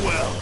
well.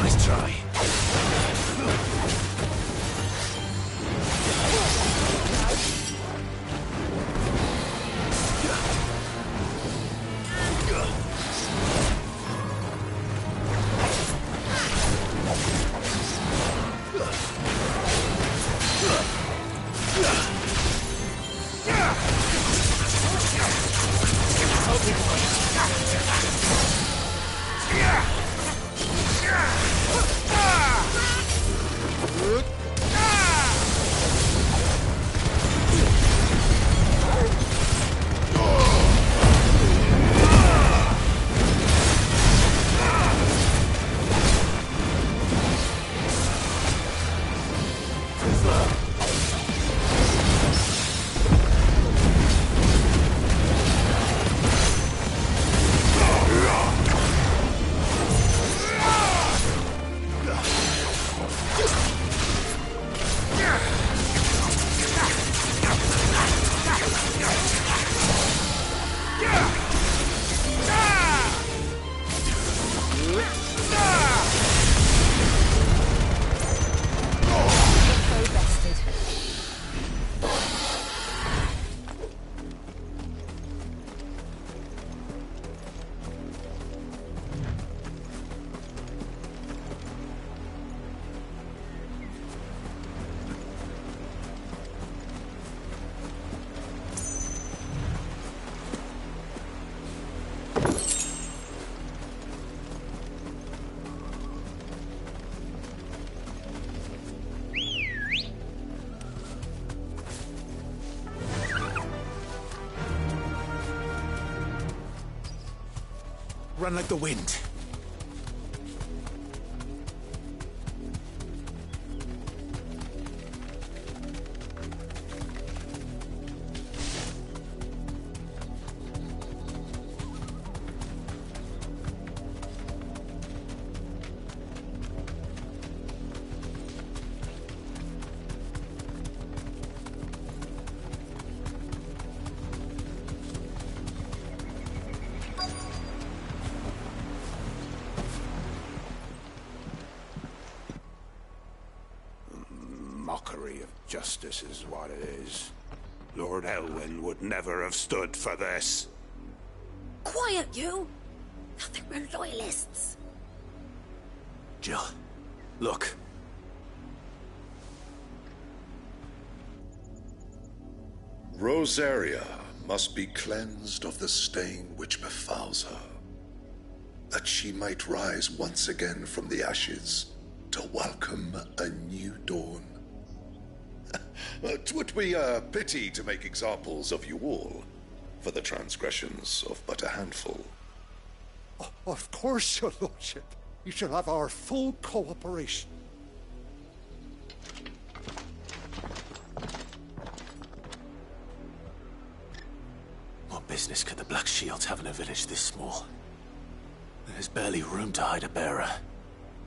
Nice try. Run like the wind. Mockery of justice is what it is. Lord Elwyn would never have stood for this. Quiet, you! Nothing we're loyalists. Jill, look. Rosaria must be cleansed of the stain which befouls her, that she might rise once again from the ashes to welcome a new dawn. 'Twould be a pity to make examples of you all for the transgressions of but a handful. Of course, your lordship. You shall have our full cooperation. What business could the Black Shields have in a village this small? There's barely room to hide a bearer.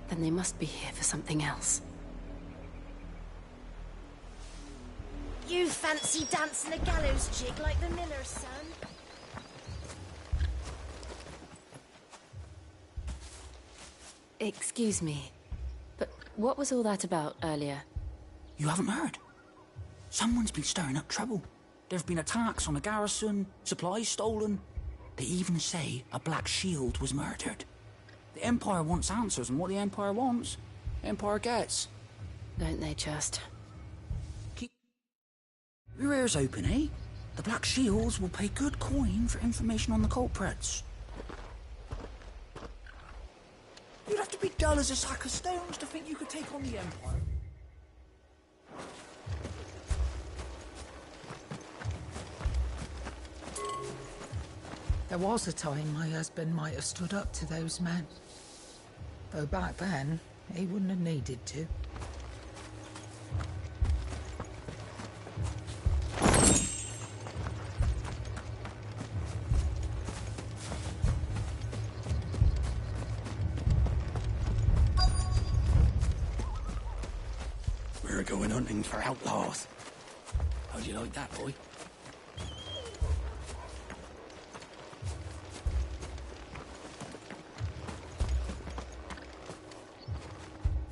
Then they must be here for something else. You fancy dancing a gallows jig like the miller's son? Excuse me, but what was all that about earlier? You haven't heard? Someone's been stirring up trouble. There've been attacks on the garrison, supplies stolen. They even say a Black Shield was murdered. The Empire wants answers, and what the Empire wants, the Empire gets. Don't they just? Keep your ears open, eh? The Black Shields will pay good coin for information on the culprits. You'd have to be dull as a sack of stones to think you could take on the Empire. There was a time my husband might have stood up to those men. Though back then, he wouldn't have needed to. We're going hunting for outlaws. How'd you like that, boy?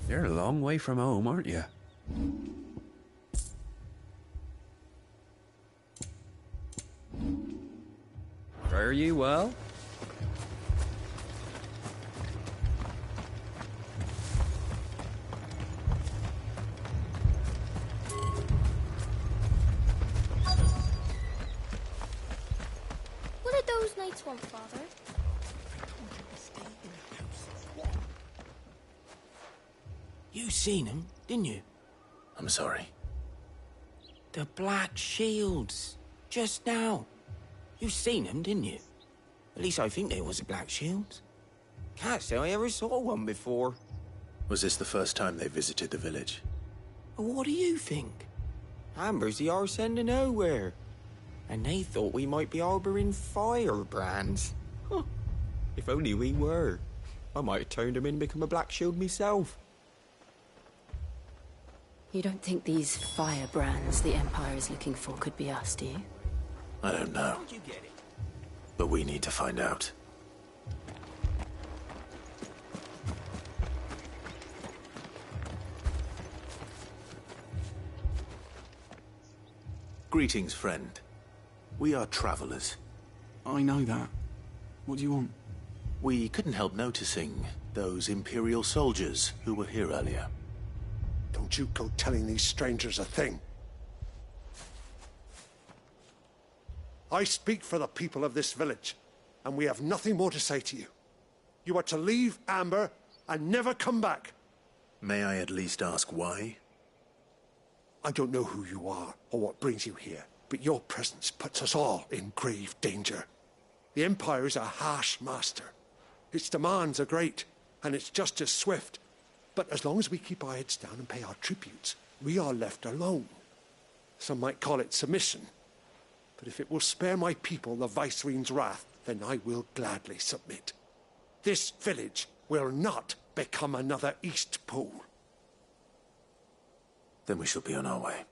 You're a long way from home, aren't you? Fare you well? What did those knights want, Father? You seen them, didn't you? I'm sorry. The black shields. Just now. You seen them, didn't you? At least I think they was the black shields. Can't say I ever saw one before. Was this the first time they visited the village? What do you think? Amber's the arse end of nowhere. And they thought we might be harbouring firebrands. Huh. If only we were. I might have turned them in and become a black shield myself. You don't think these firebrands the Empire is looking for could be us, do you? I don't know. How'd you get it? But we need to find out. Greetings, friend. We are travelers. I know that. What do you want? We couldn't help noticing those Imperial soldiers who were here earlier. Don't you go telling these strangers a thing. I speak for the people of this village, and we have nothing more to say to you. You are to leave Amber and never come back. May I at least ask why? I don't know who you are or what brings you here, but your presence puts us all in grave danger. The Empire is a harsh master. Its demands are great, and its justice swift. But as long as we keep our heads down and pay our tributes, we are left alone. Some might call it submission. But if it will spare my people the Viceroy's wrath, then I will gladly submit. This village will not become another Eastpool. Then we shall be on our way.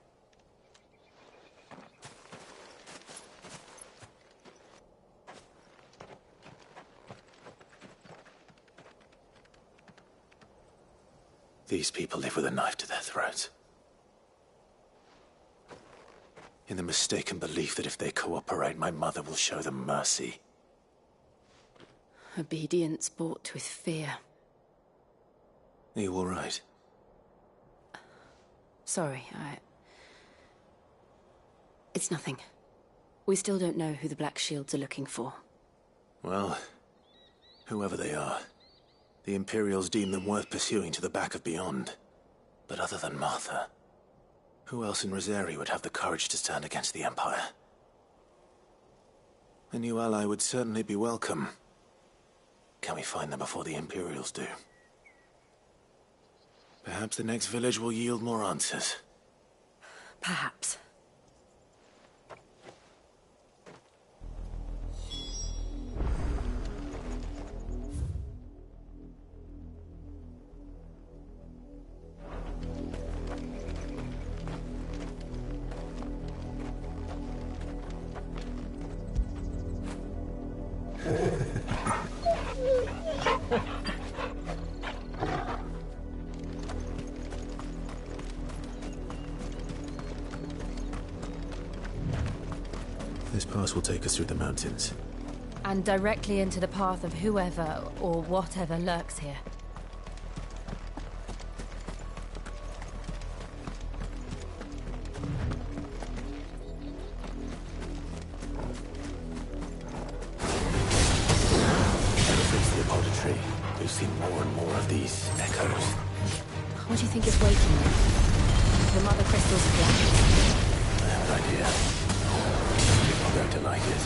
These people live with a knife to their throats. In the mistaken belief that if they cooperate, my mother will show them mercy. Obedience bought with fear. Are you all right? Sorry, It's nothing. We still don't know who the Black Shields are looking for. Well, whoever they are, the Imperials deem them worth pursuing to the back of beyond. But other than Martha, who else in Rosari would have the courage to stand against the Empire? A new ally would certainly be welcome. Can we find them before the Imperials do? Perhaps the next village will yield more answers. Perhaps. This pass will take us through the mountains. And directly into the path of whoever or whatever lurks here. Ever since the apothecary, we've seen more and more of these echoes. What do you think is waking them? The mother crystal's black? I have an idea. People are going to like it.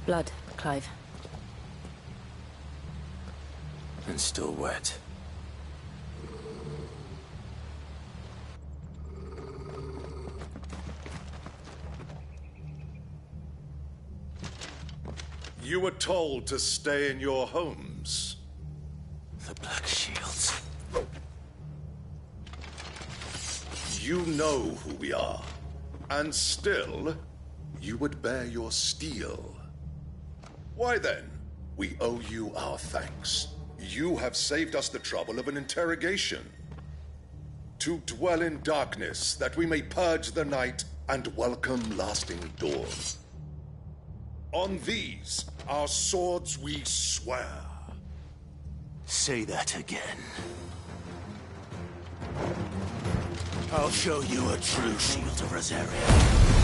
Blood, Clive. And still wet. You were told to stay in your homes. The Black Shields. You know who we are. And still, you would bear your steel. Why then, we owe you our thanks. You have saved us the trouble of an interrogation. To dwell in darkness, that we may purge the night and welcome lasting dawn. On these, our swords we swear. Say that again. I'll show you a true shield of Rosaria.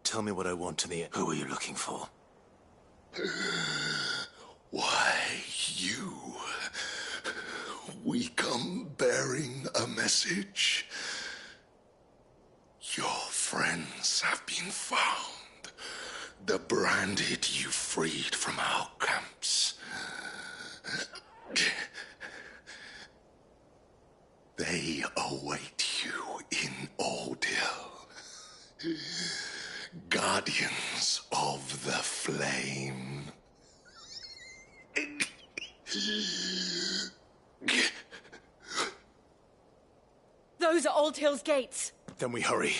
Tell me what I want to the... Who are you looking for? message. Your friends have been found. The branded you freed from our camps. They await you in Ordil. Guardians of the Flame. Those are Old Hill's gates. Then we hurry.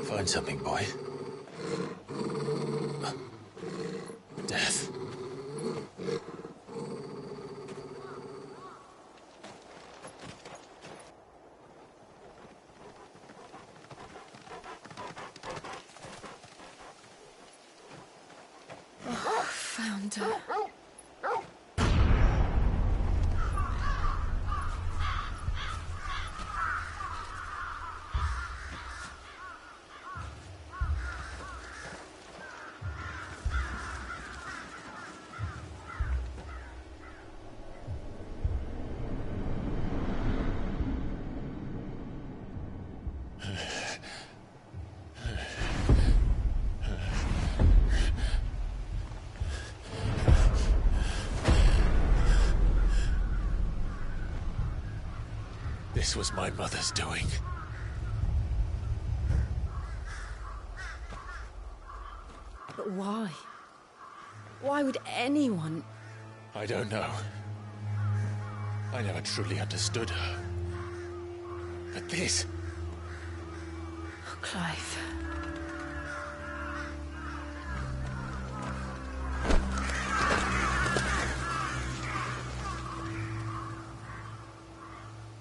Find something, boy. Death. Found her. This was my mother's doing. But why? Why would anyone... I don't know. I never truly understood her. But this... Oh, Clive.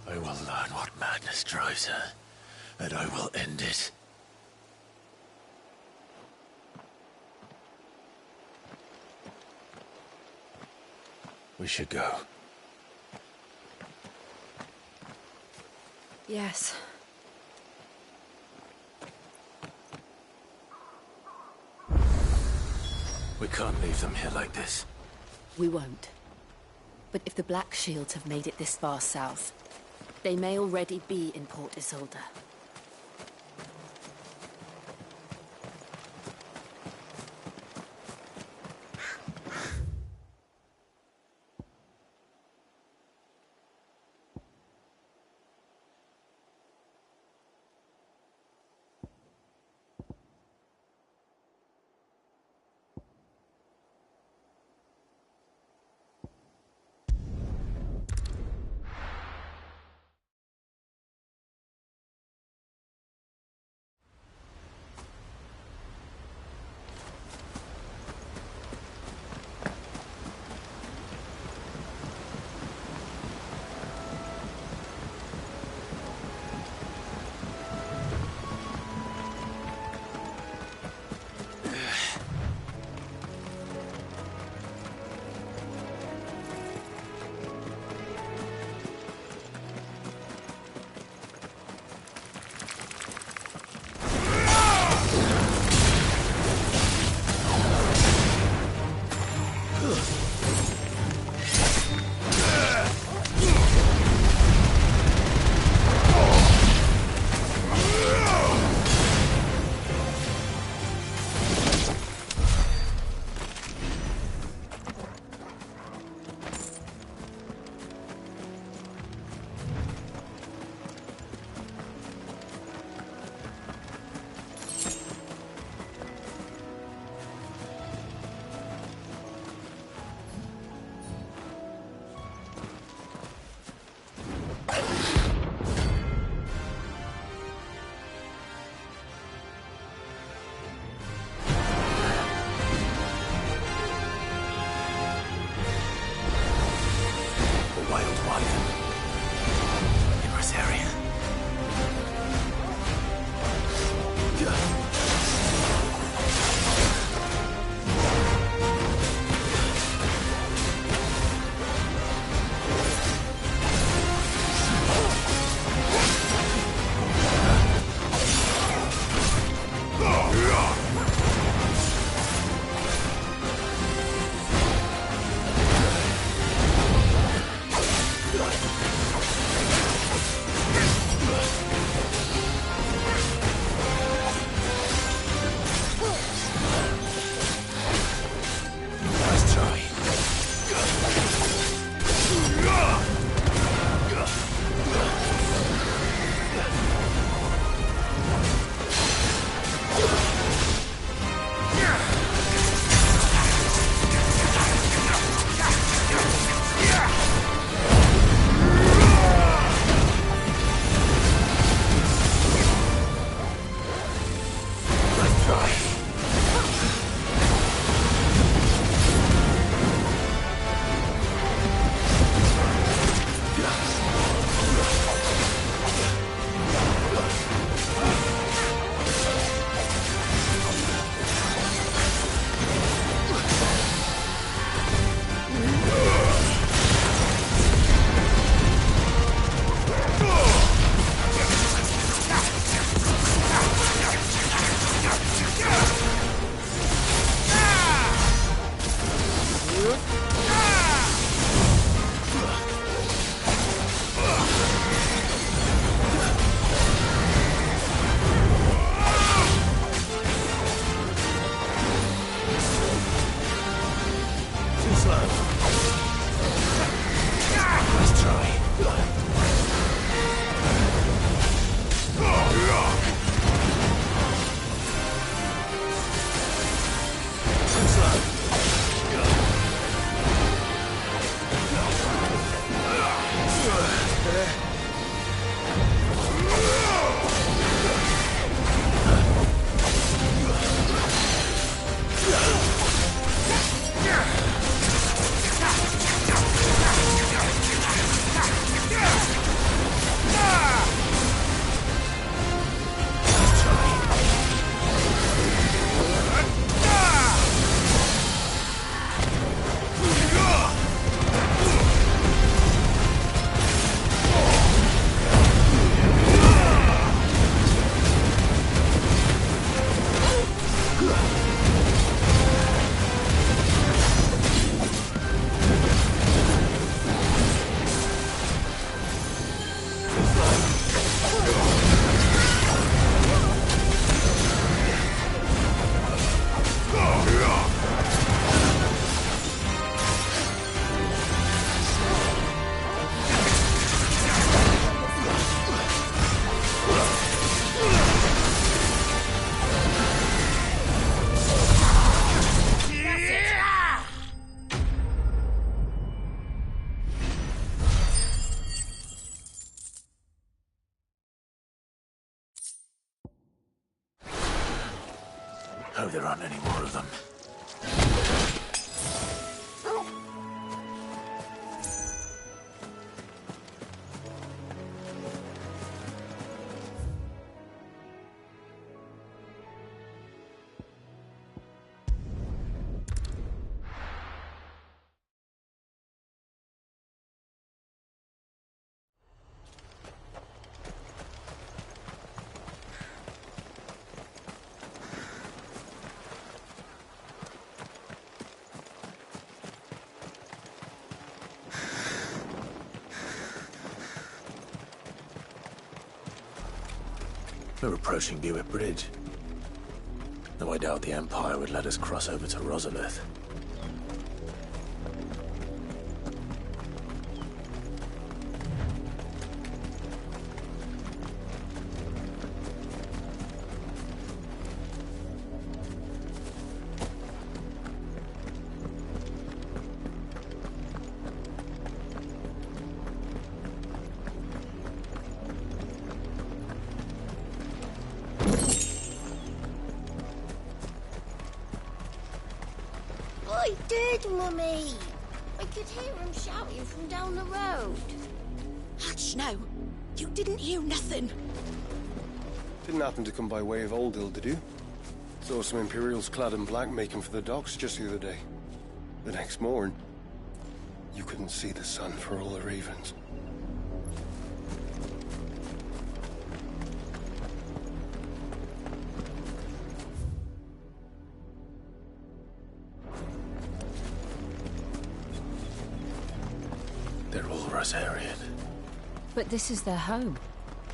I will learn what madness drives her, and I will end it. We should go. Yes. We can't leave them here like this. We won't. But if the Black Shields have made it this far south, they may already be in Port Isolde. Hope there aren't any more of them. We're approaching Buick Bridge. Though I doubt the Empire would let us cross over to Rosalith. I did, Mummy. I could hear him shouting from down the road. Hush now. You didn't hear nothing. Didn't happen to come by way of Old Hill, did you? Saw some Imperials clad in black making for the docks just the other day. The next morn, you couldn't see the sun for all the ravens. They're all Rosarian. But this is their home.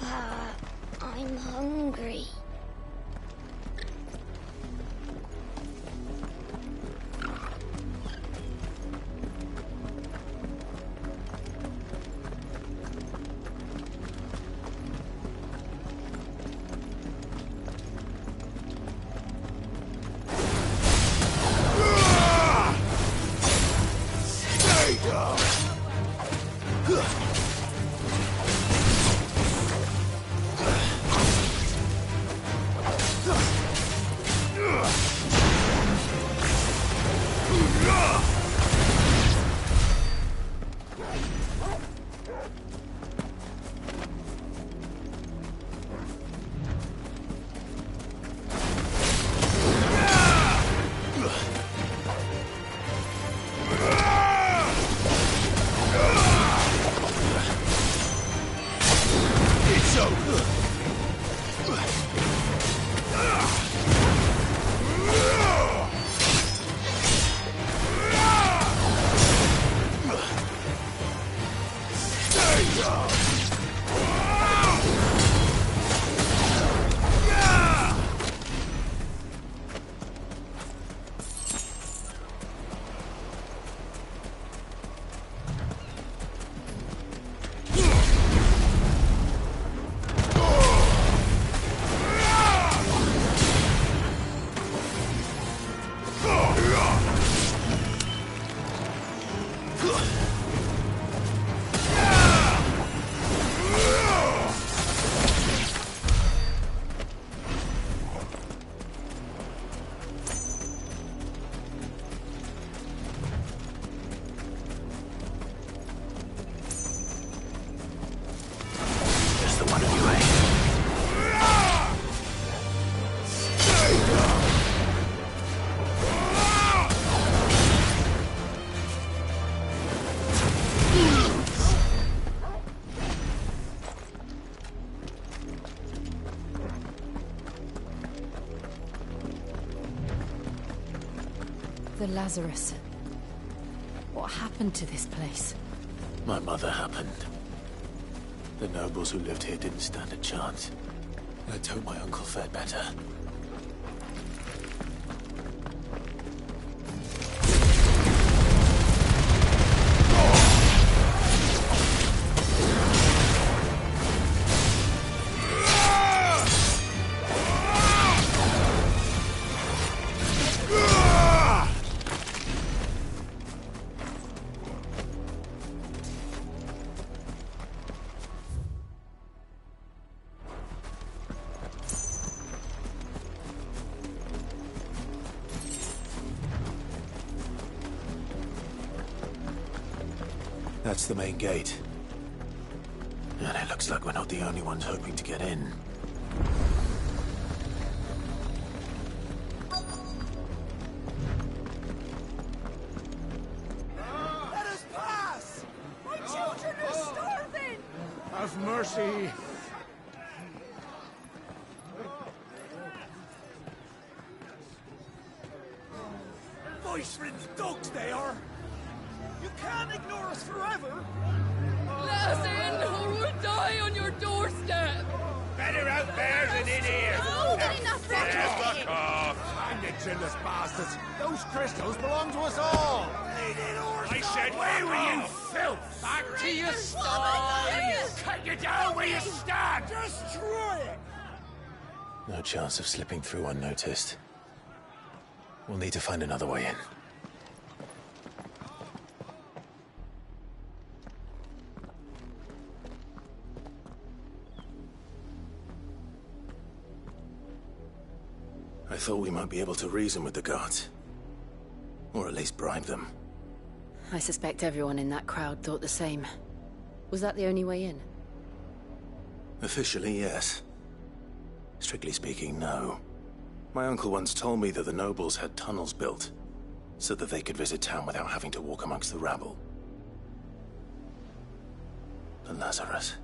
I'm hungry. The Lazarus. What happened to this place? My mother happened. The nobles who lived here didn't stand a chance. Let's hope my uncle fared better. That's the main gate. And it looks like we're not the only ones hoping to get in. Let us pass! My children are starving! Have mercy! Voice-ridden dogs they are! You can't ignore us forever! Let us in, or we'll die on your doorstep! Better out there than in here! Oh, get enough for Fuck off! Hang the chinless bastards! Those crystals belong to us all! I said, where were you, filth? Back to your stall! Cut you down where you stand! Destroy it! No chance of slipping through unnoticed. We'll need to find another way in. I thought we might be able to reason with the guards. Or at least bribe them. I suspect everyone in that crowd thought the same. Was that the only way in? Officially, yes. Strictly speaking, no. My uncle once told me that the nobles had tunnels built, so that they could visit town without having to walk amongst the rabble. The Lazarus.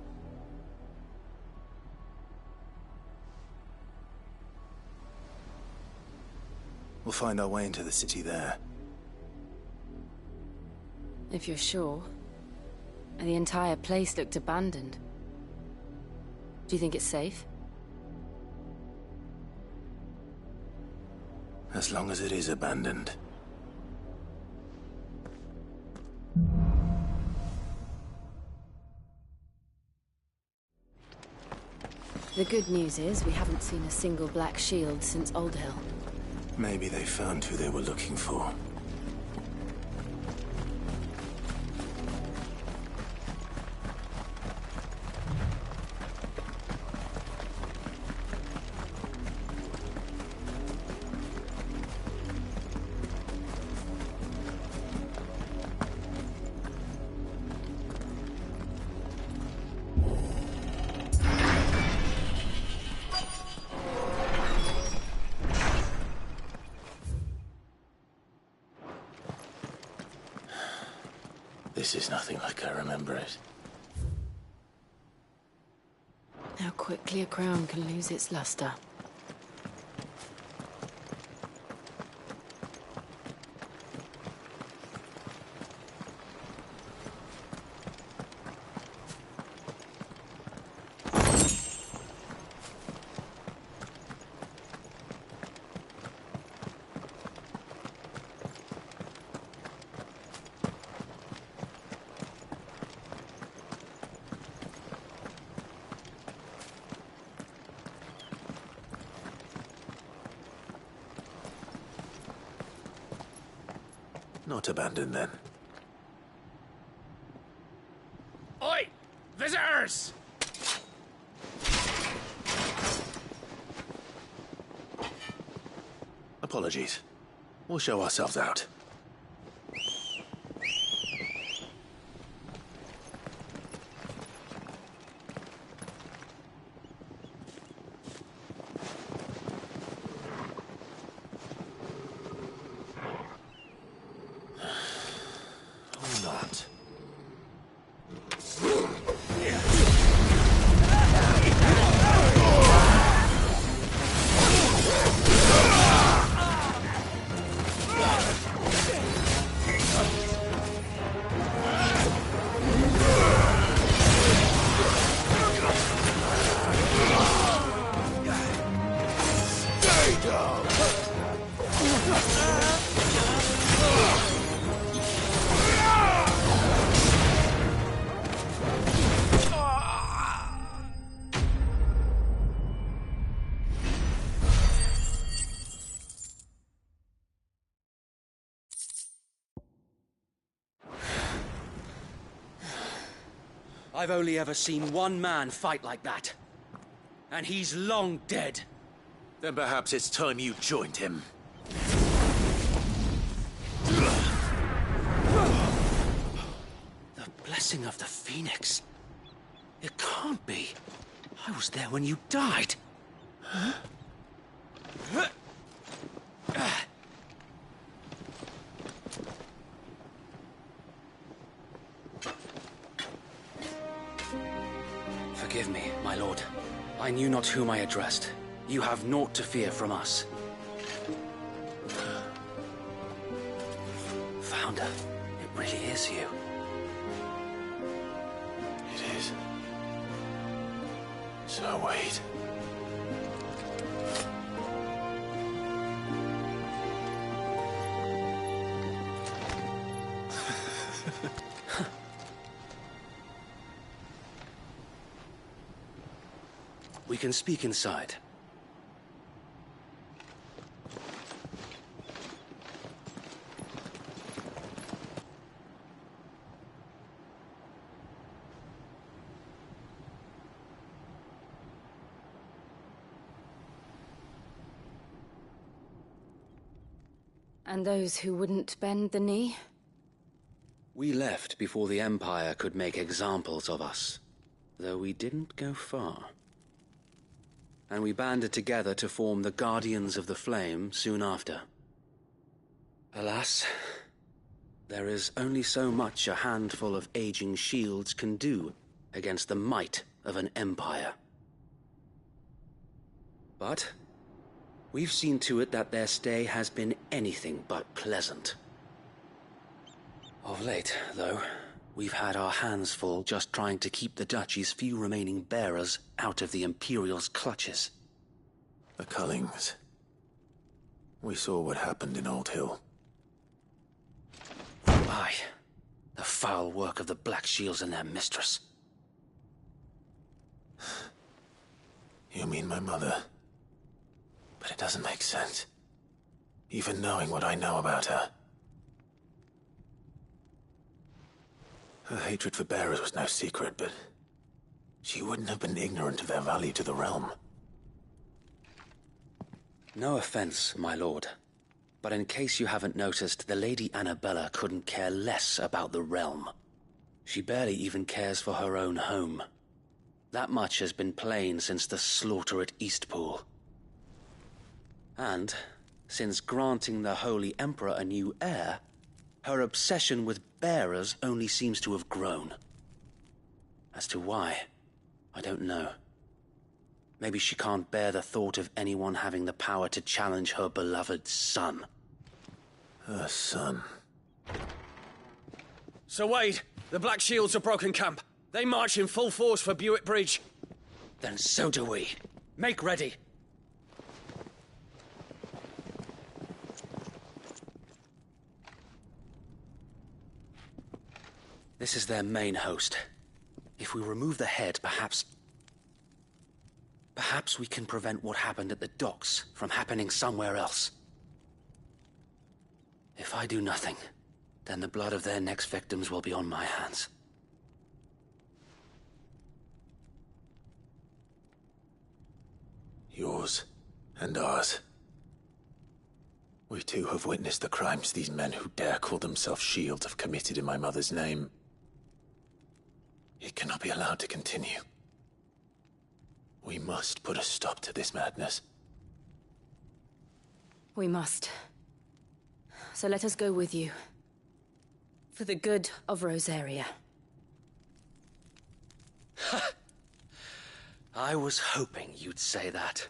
We'll find our way into the city there. If you're sure. The entire place looked abandoned. Do you think it's safe? As long as it is abandoned. The good news is we haven't seen a single black shield since Old Hill. Maybe they found who they were looking for. This is nothing like I remember it. How quickly a crown can lose its luster. Not abandoned, then. Oi! Visitors! Apologies. We'll show ourselves out. I've only ever seen one man fight like that. And he's long dead. Then perhaps it's time you joined him. The blessed blessing of the Phoenix. It can't be. I was there when you died. Huh? Forgive me, my lord. I knew not whom I addressed. You have naught to fear from us. Founder, it really is you. It is. So wait. We can speak inside. And those who wouldn't bend the knee? We left before the Empire could make examples of us, though we didn't go far. And we banded together to form the Guardians of the Flame soon after. Alas, there is only so much a handful of aging shields can do against the might of an empire. But we've seen to it that their stay has been anything but pleasant. Of late, though, we've had our hands full just trying to keep the Duchy's few remaining bearers out of the Imperial's clutches. The Cullings. We saw what happened in Old Hill. Aye. The foul work of the Black Shields and their mistress. You mean my mother? But it doesn't make sense. Even knowing what I know about her. Her hatred for bearers was no secret, but she wouldn't have been ignorant of their value to the realm. No offense, my lord, but in case you haven't noticed, the Lady Annabella couldn't care less about the realm. She barely even cares for her own home. That much has been plain since the slaughter at Eastpool. And, since granting the Holy Emperor a new heir, her obsession with bearers only seems to have grown. As to why, I don't know. Maybe she can't bear the thought of anyone having the power to challenge her beloved son. Her son? Sir Wade, the Black Shields have broken camp. They march in full force for Buick Bridge. Then so do we. Make ready. This is their main host. If we remove the head, perhaps we can prevent what happened at the docks from happening somewhere else. If I do nothing, then the blood of their next victims will be on my hands. Yours and ours. We too have witnessed the crimes these men who dare call themselves shields have committed in my mother's name. It cannot be allowed to continue. We must put a stop to this madness. We must. So let us go with you. For the good of Rosaria. I was hoping you'd say that.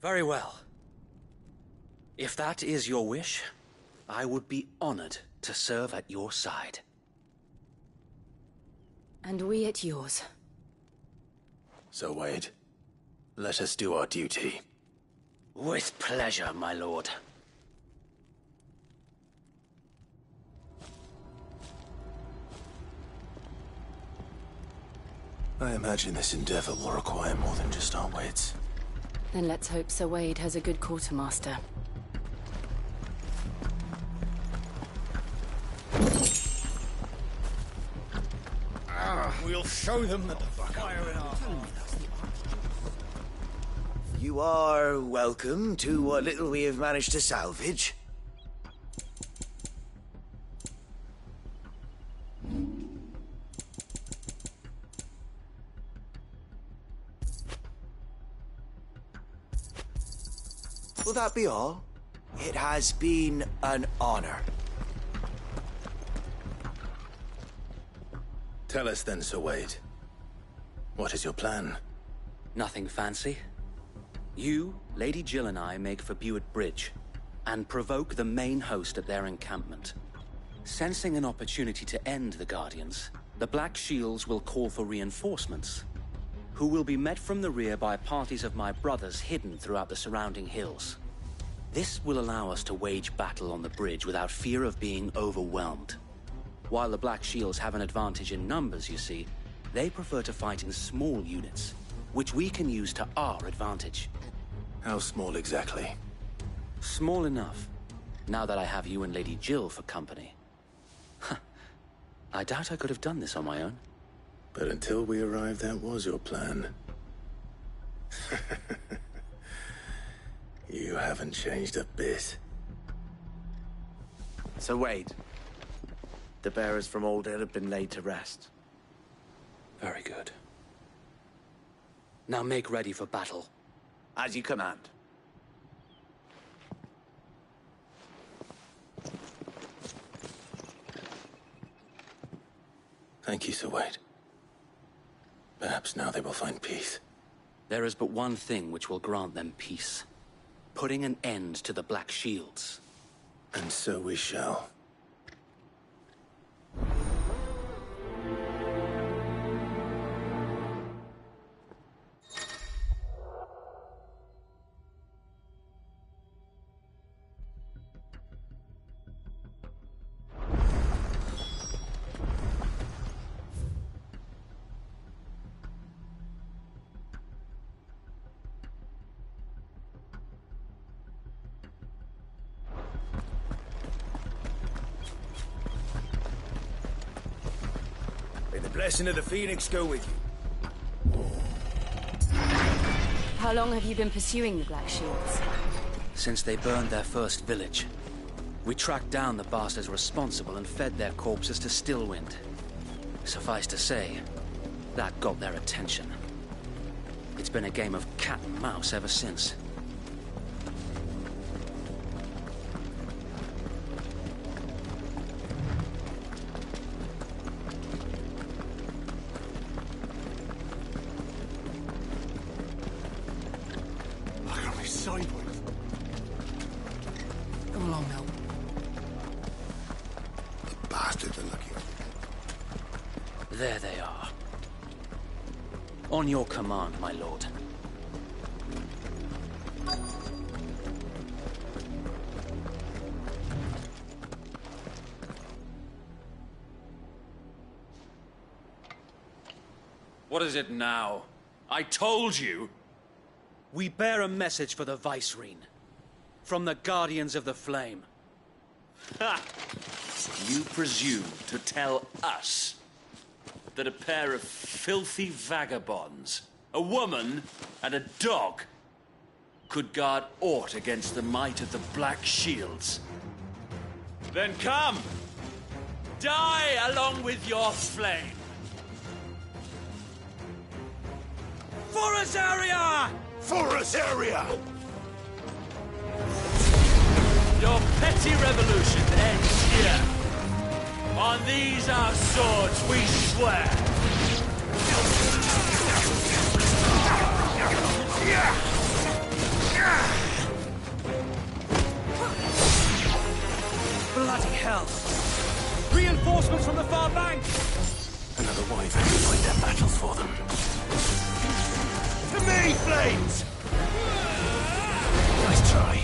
Very well. If that is your wish, I would be honored to serve at your side. And we at yours. So, Wade, let us do our duty. With pleasure, my lord. I imagine this endeavor will require more than just our wits. Then let's hope Sir Wade has a good quartermaster. We'll show them that the fire in our hearts. You are welcome to what little we have managed to salvage. Will that be all? It has been an honor. Tell us then, Sir Wade. What is your plan? Nothing fancy. You, Lady Jill and I make for Buett Bridge, and provoke the main host at their encampment. Sensing an opportunity to end the Guardians, the Black Shields will call for reinforcements, who will be met from the rear by parties of my brothers hidden throughout the surrounding hills. This will allow us to wage battle on the bridge without fear of being overwhelmed. While the Black Shields have an advantage in numbers, you see, they prefer to fight in small units, which we can use to our advantage. How small exactly? Small enough, now that I have you and Lady Jill for company. I doubt I could have done this on my own. But until we arrived, that was your plan. You haven't changed a bit. Sir Wade, the bearers from Old Hill have been laid to rest. Very good. Now make ready for battle. As you command. Thank you, Sir Wade. Perhaps now they will find peace. There is but one thing which will grant them peace. Putting an end to the Black Shields. And so we shall. May the blessing of the Phoenix go with you. How long have you been pursuing the Black Shields? Since they burned their first village. We tracked down the bastards responsible and fed their corpses to Stillwind. Suffice to say, that got their attention. It's been a game of cat and mouse ever since. Look on me sideways. Come along now. The bastards are looking. There they are. On your command, my lord. What is it now? I told you! We bear a message for the Vicereine. From the Guardians of the Flame. Ha! You presume to tell us that a pair of filthy vagabonds, a woman and a dog, could guard aught against the might of the Black Shields? Then come! Die along with your flame! For Azaria! For Azaria! Your petty revolution ends here. On these our swords we swear. Bloody hell! Reinforcements from the far bank! Another wyvern will fight their battles for them. To me, flames! Nice try.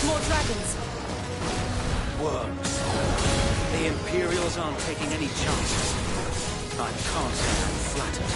More dragons. Worms. The Imperials aren't taking any chances. I can't say I'm flattered.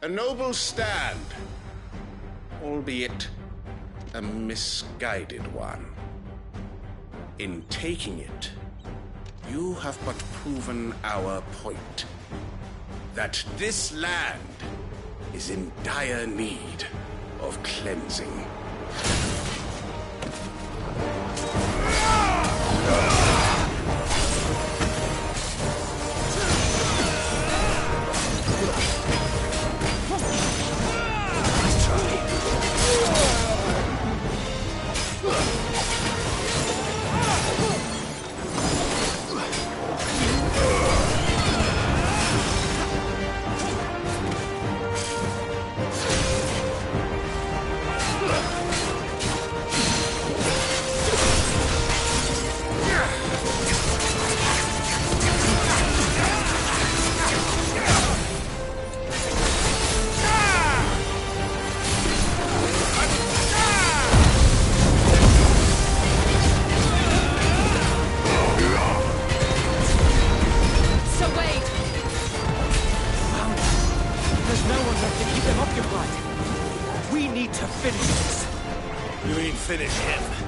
A noble stand, albeit a misguided one. In taking it, you have but proven our point. That this land is in dire need of cleansing. Finish him.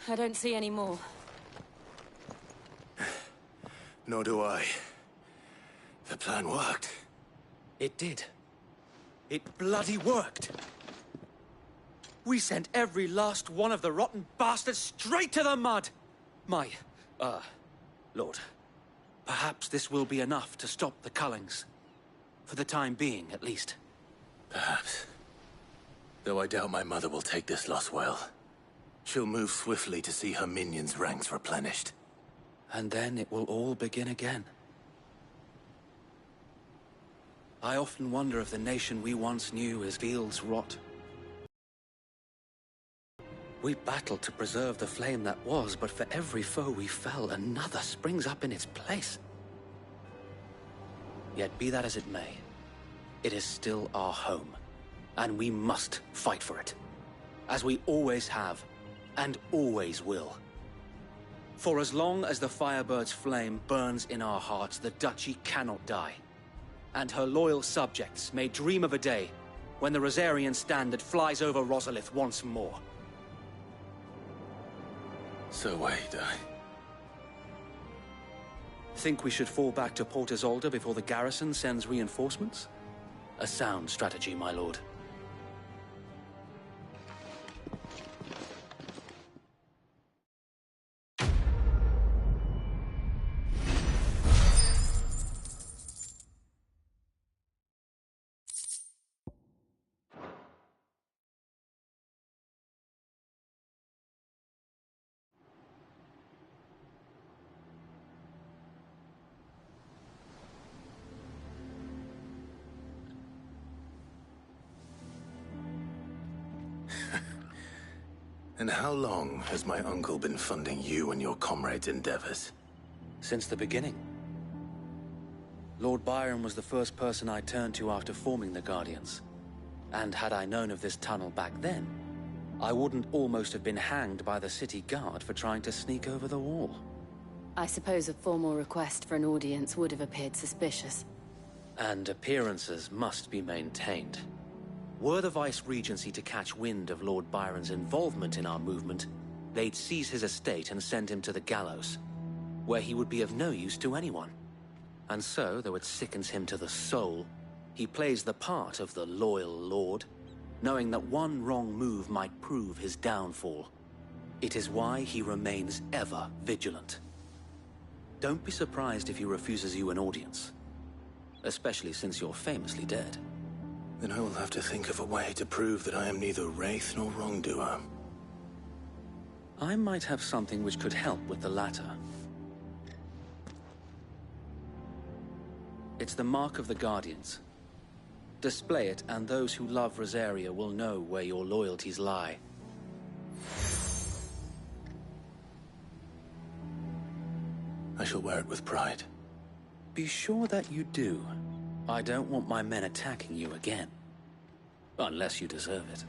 I don't see any more. Nor do I. The plan worked. It did. It bloody worked. We sent every last one of the rotten bastards straight to the mud! Lord, perhaps this will be enough to stop the Cullings. For the time being, at least. Perhaps. Though I doubt my mother will take this loss well. She'll move swiftly to see her minions' ranks replenished. And then it will all begin again. I often wonder if the nation we once knew as fields rot. We battled to preserve the flame that was, but for every foe we fell, another springs up in its place. Yet be that as it may, it is still our home, and we must fight for it, as we always have, and always will. For as long as the Firebird's flame burns in our hearts, the Duchy cannot die. And her loyal subjects may dream of a day when the Rosarian standard flies over Rosalith once more. So wait, Think we should fall back to Port Isolde before the garrison sends reinforcements? A sound strategy, my lord. And how long has my uncle been funding you and your comrades' endeavors? Since the beginning. Lord Byron was the first person I turned to after forming the Guardians. And had I known of this tunnel back then, I wouldn't almost have been hanged by the city guard for trying to sneak over the wall. I suppose a formal request for an audience would have appeared suspicious. And appearances must be maintained. Were the Vice-Regency to catch wind of Lord Byron's involvement in our movement, they'd seize his estate and send him to the gallows, where he would be of no use to anyone. And so, though it sickens him to the soul, he plays the part of the loyal lord, knowing that one wrong move might prove his downfall. It is why he remains ever vigilant. Don't be surprised if he refuses you an audience, especially since you're famously dead. Then I will have to think of a way to prove that I am neither wraith nor wrongdoer. I might have something which could help with the latter. It's the mark of the Guardians. Display it, and those who love Rosaria will know where your loyalties lie. I shall wear it with pride. Be sure that you do. I don't want my men attacking you again. Unless you deserve it.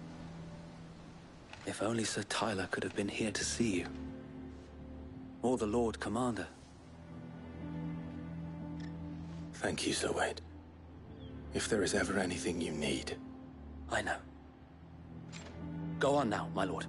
If only Sir Tyler could have been here to see you. Or the Lord Commander. Thank you, Sir Wade. If there is ever anything you need. I know. Go on now, my lord.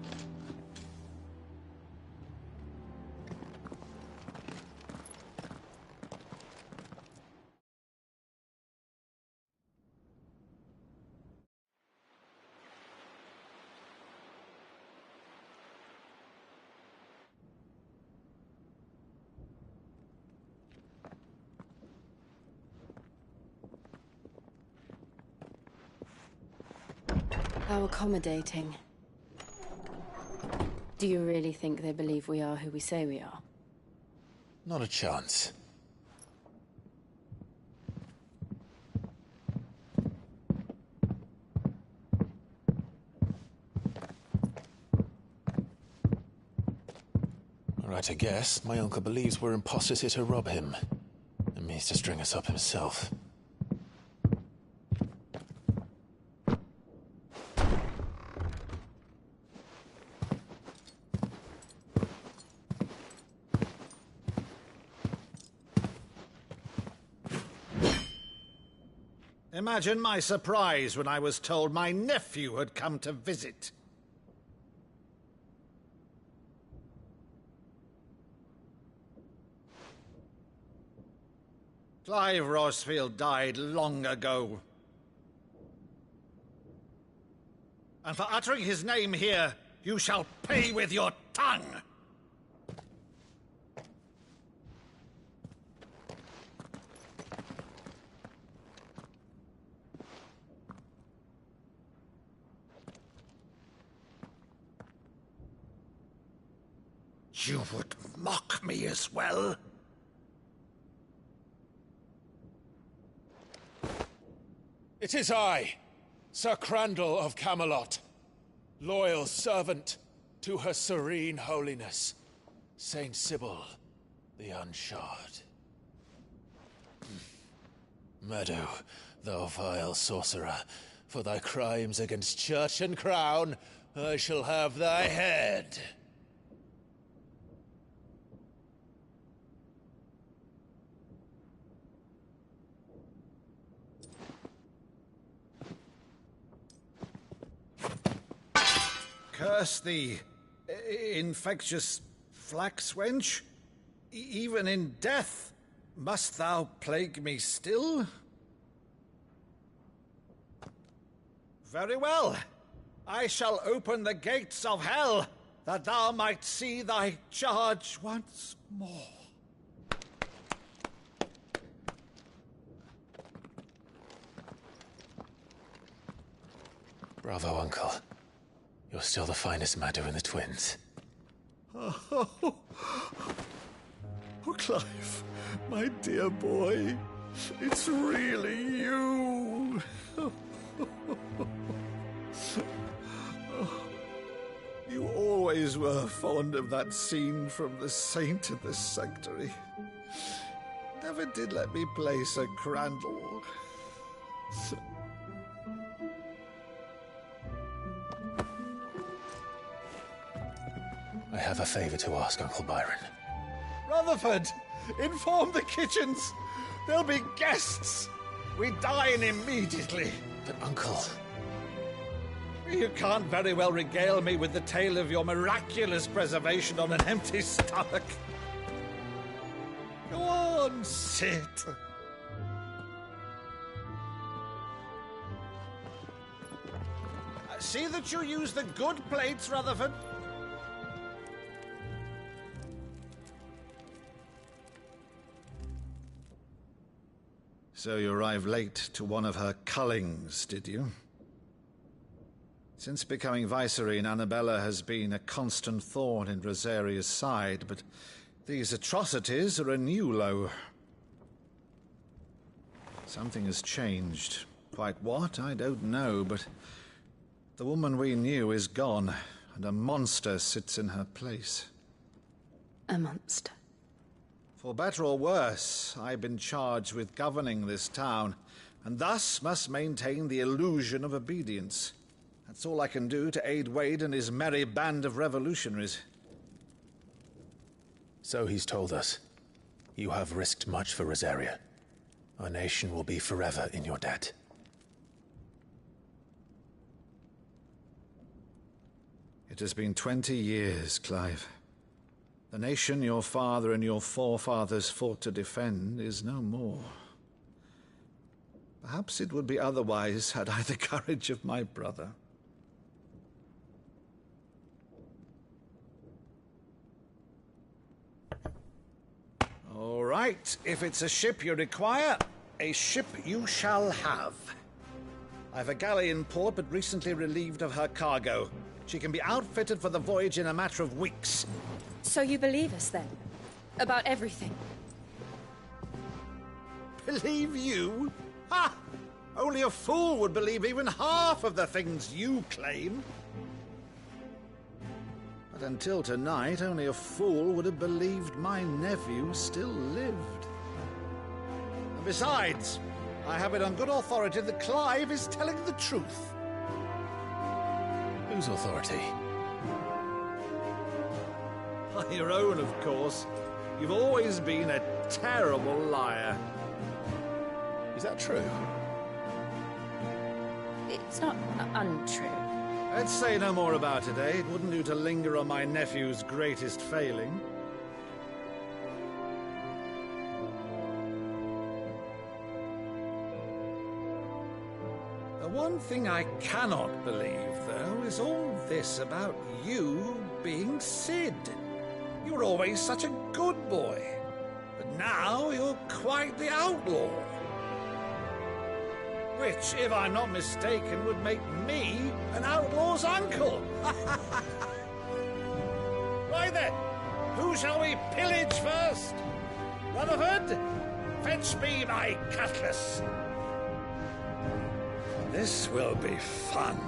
How accommodating. Do you really think they believe we are who we say we are? Not a chance. Right, I guess. My uncle believes we're imposters here to rob him. And means to string us up himself. Imagine my surprise when I was told my nephew had come to visit. Clive Rosfield died long ago. And for uttering his name here, you shall pay with your tongue! You would mock me as well? It is I, Sir Crandall of Camelot, loyal servant to Her Serene Holiness, Saint Sybil the Unshod. Meadow, thou vile sorcerer, for thy crimes against church and crown, I shall have thy head. Curse thee, infectious flax wench. Even in death, must thou plague me still? Very well. I shall open the gates of hell, that thou might see thy charge once more. Bravo, Uncle. You're still the finest Maddo in the twins. Oh, Clive, my dear boy, it's really you. You always were fond of that scene from The Saint in the Sanctuary. Never did let me play Sir Crandall. I have a favor to ask, Uncle Byron. Rutherford, inform the kitchens. There'll be guests. We dine immediately. But, Uncle... You can't very well regale me with the tale of your miraculous preservation on an empty stomach. Go on, sit. See that you use the good plates, Rutherford. So you arrived late to one of her cullings, did you? Since becoming Vicereine, Annabella has been a constant thorn in Rosaria's side, but these atrocities are a new low. Something has changed. Quite what, I don't know, but the woman we knew is gone, and a monster sits in her place. A monster? For better or worse, I've been charged with governing this town, and thus must maintain the illusion of obedience. That's all I can do to aid Wade and his merry band of revolutionaries. So he's told us. You have risked much for Rosaria. Our nation will be forever in your debt. It has been 20 years, Clive. The nation your father and your forefathers fought to defend is no more. Perhaps it would be otherwise had I the courage of my brother. All right, if it's a ship you require, a ship you shall have. I've a galley in port, but recently relieved of her cargo. She can be outfitted for the voyage in a matter of weeks. So you believe us, then? About everything? Believe you? Ha! Only a fool would believe even half of the things you claim. But until tonight, only a fool would have believed my nephew still lived. And besides, I have it on good authority that Clive is telling the truth. Whose authority? Your own, of course. You've always been a terrible liar. Is that true? It's not untrue. Let's say no more about it, eh? It wouldn't do to linger on my nephew's greatest failing. The one thing I cannot believe, though, is all this about you being Sid. You were always such a good boy, but now you're quite the outlaw. Which, if I'm not mistaken, would make me an outlaw's uncle. Right then, who shall we pillage first? Rutherford, fetch me my cutlass. This will be fun.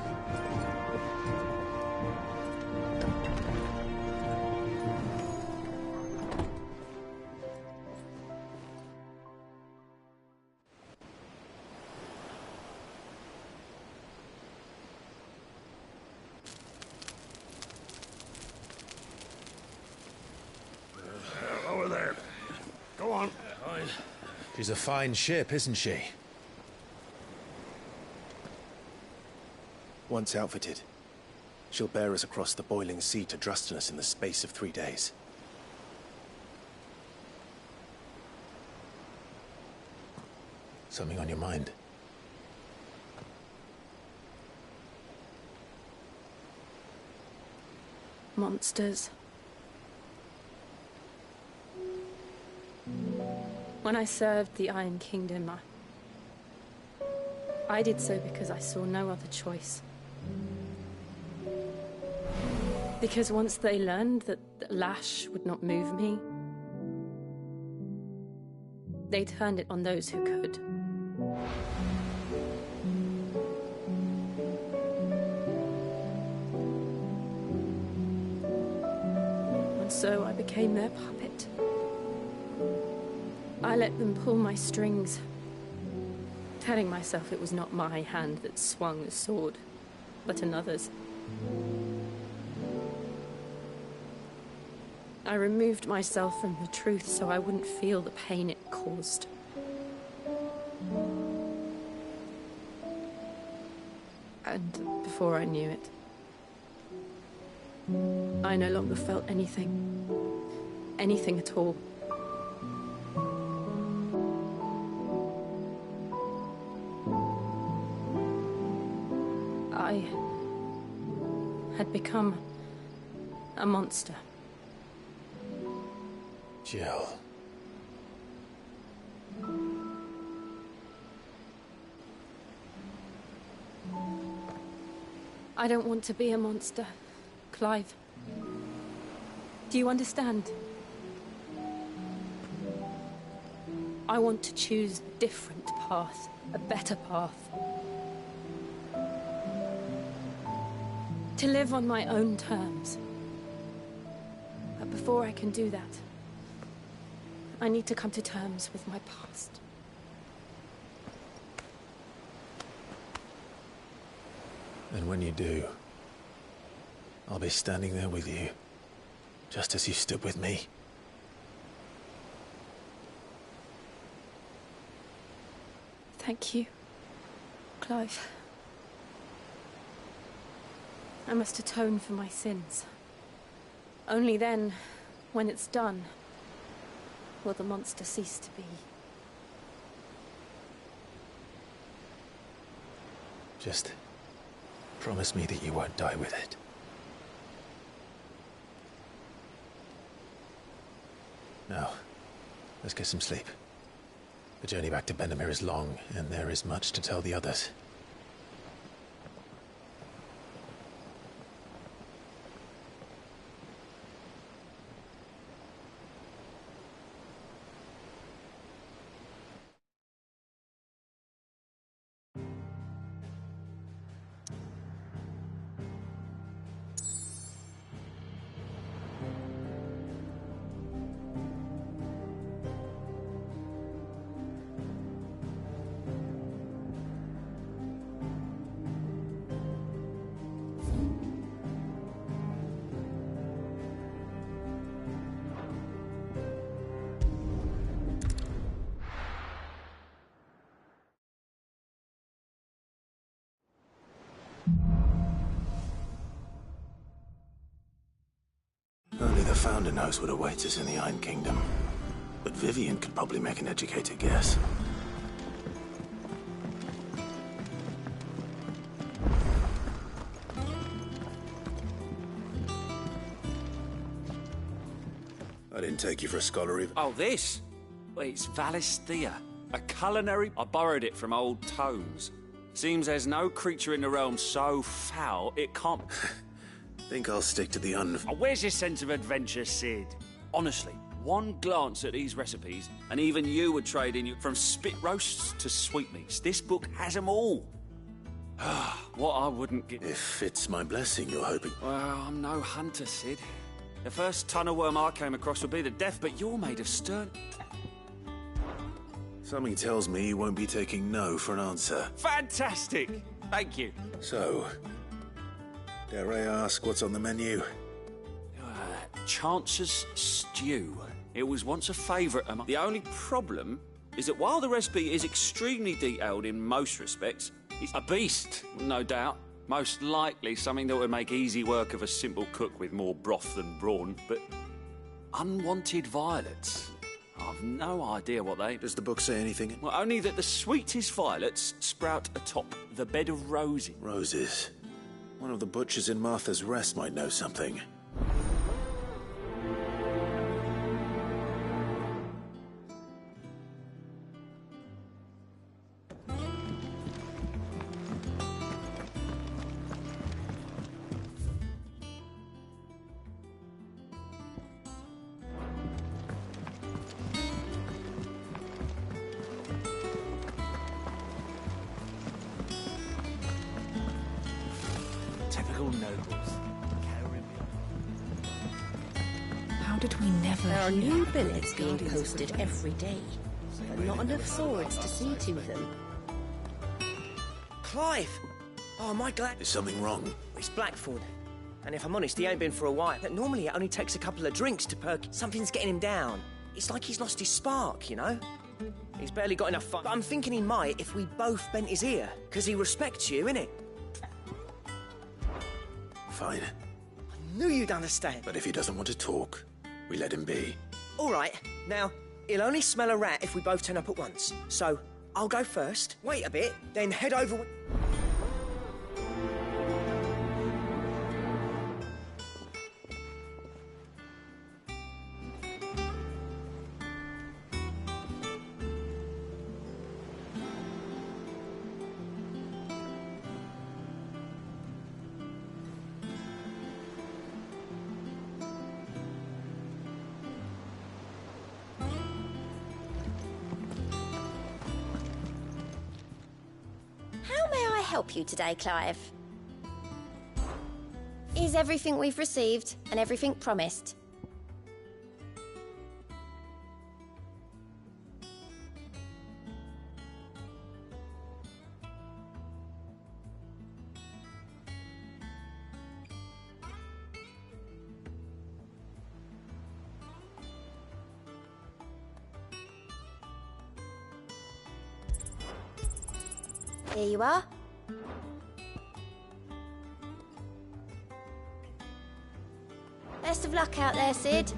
Over there. Go on. She's a fine ship, isn't she? Once outfitted, she'll bear us across the boiling sea to Drustinus in the space of 3 days. Something on your mind? Monsters. When I served the Iron Kingdom, I did so because I saw no other choice. Because once they learned that the lash would not move me, they turned it on those who could. And so I became their puppet. I let them pull my strings, telling myself it was not my hand that swung the sword, but another's. I removed myself from the truth so I wouldn't feel the pain it caused. And before I knew it, I no longer felt anything. Anything at all. I had become a monster. Jill. I don't want to be a monster, Clive. Do you understand? I want to choose a different path, a better path. To live on my own terms. But before I can do that, I need to come to terms with my past. And when you do, I'll be standing there with you, just as you stood with me. Thank you, Clive. I must atone for my sins. Only then, when it's done, will the monster cease to be. Just promise me that you won't die with it. Now, let's get some sleep. The journey back to Benamir is long, and there is much to tell the others. Only the Founder knows what awaits us in the Iron Kingdom. But Vivian could probably make an educated guess. I didn't take you for a scholar either. Oh, this? Well, it's Valisthea, a culinary. I borrowed it from old tomes. Seems there's no creature in the realm so foul it can't... Think I'll stick to the Oh, where's your sense of adventure, Sid? Honestly, one glance at these recipes, and even you would trade in from spit roasts to sweetmeats. This book has them all. What I wouldn't give... If it's my blessing you're hoping... Well, I'm no hunter, Sid. The first tunnel worm I came across would be the death, but you're made of stern... Something tells me you won't be taking no for an answer. Fantastic! Thank you. So, dare I ask what's on the menu? Chance's stew. It was once a favourite among... The only problem is that while the recipe is extremely detailed in most respects, it's a beast, no doubt. Most likely something that would make easy work of a simple cook with more broth than brawn, but unwanted violets. I've no idea what they... Does the book say anything? Well, only that the sweetest violets sprout atop the bed of roses. Roses. One of the butchers in Martha's Rest might know something. Typical nobles. How did we never There are hear new about billets the being Guardians of posted the every day, but not enough swords to see to them. Clive! Oh, am I glad... Is something wrong? It's Blackthorn. And if I'm honest, he ain't been for a while. But normally it only takes a couple of drinks to perk. Something's getting him down. It's like he's lost his spark, you know? He's barely got enough fun. But I'm thinking he might if we both bent his ear. Because he respects you, innit? Fine. I knew you'd understand. But if he doesn't want to talk, we let him be. All right. Now, he'll only smell a rat if we both turn up at once. So, I'll go first, wait a bit, then head over... How may I help you today, Clive? Is everything we've received and everything promised? Here you are. Best of luck out there, Sid.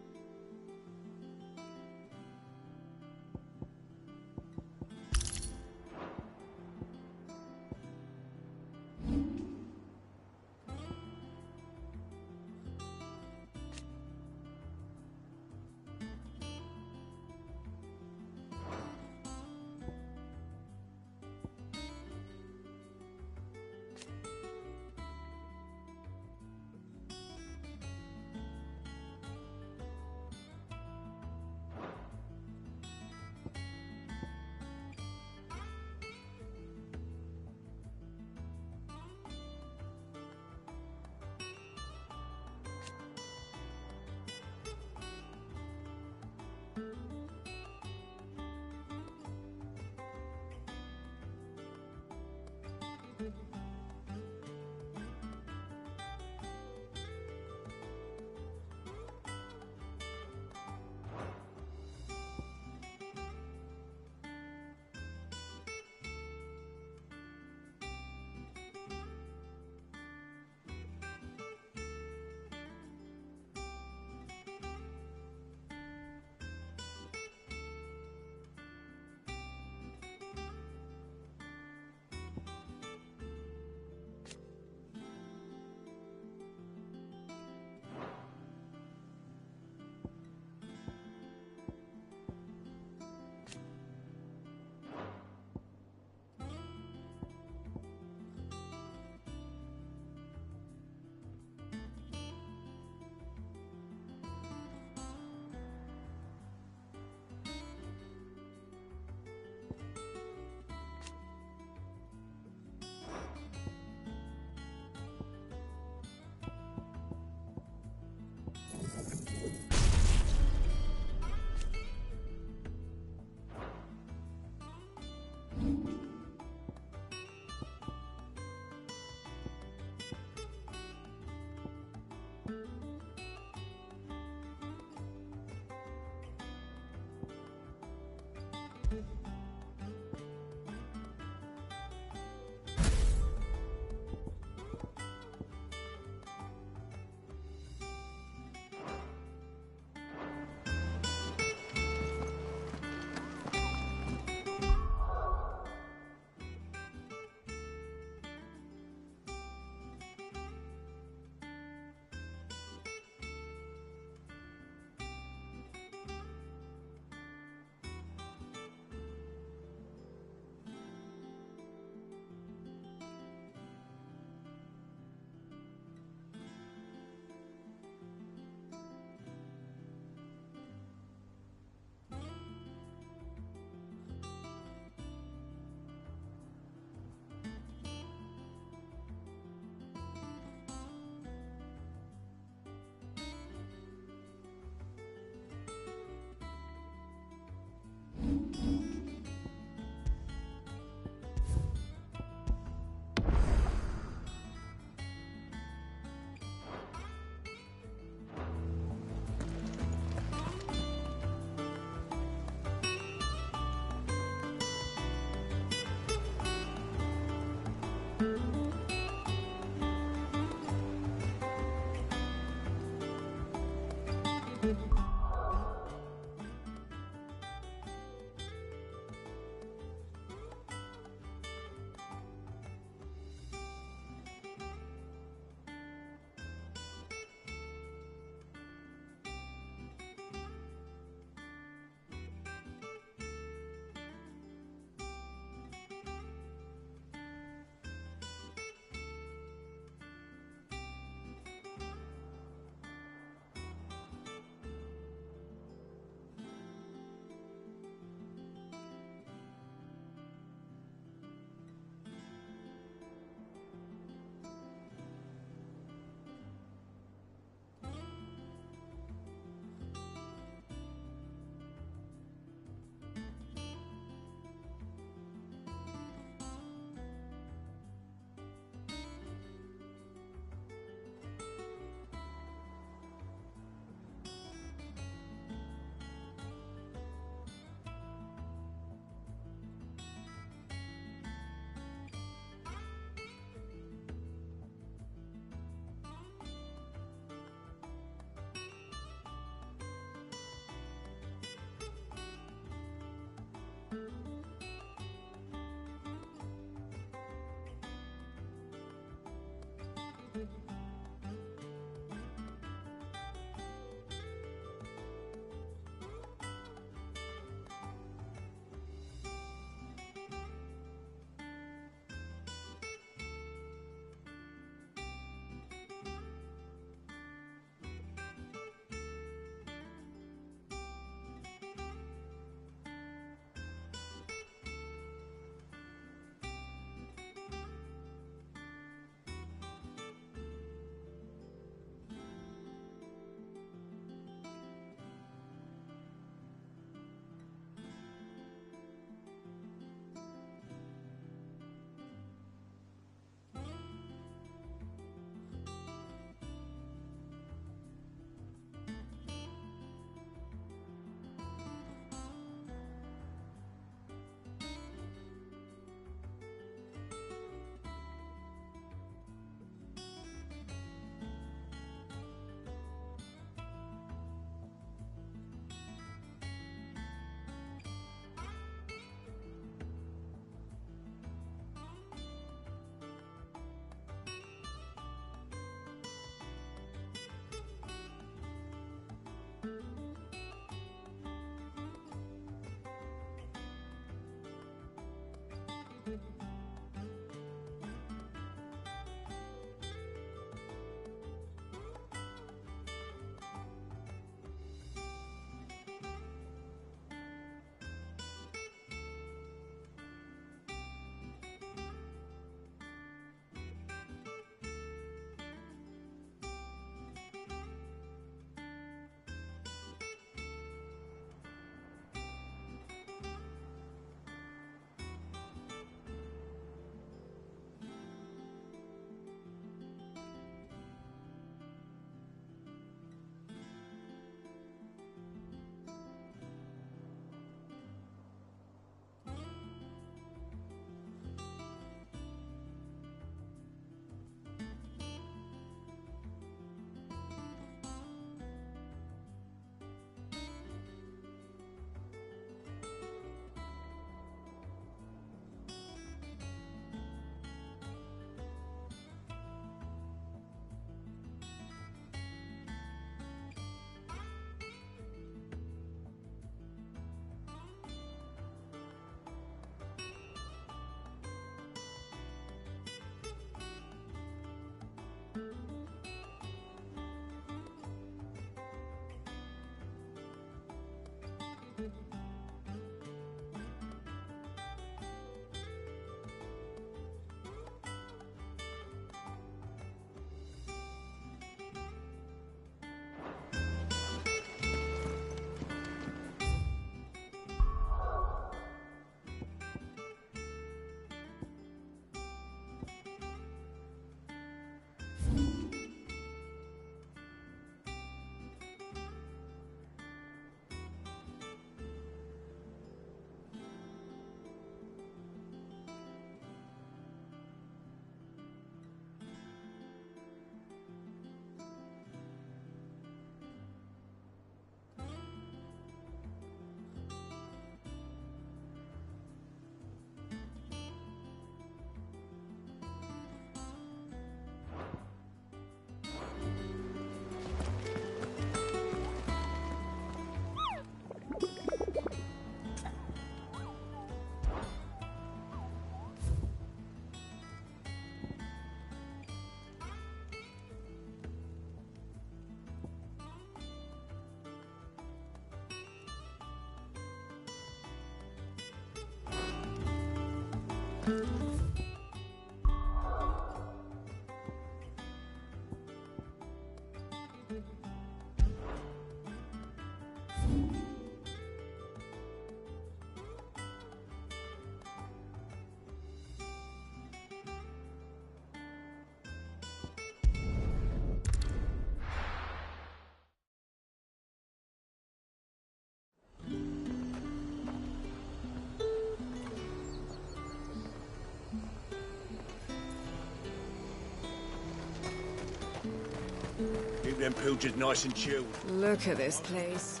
Keep them pilgers nice and chilled. Look at this place.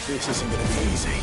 This isn't gonna be easy.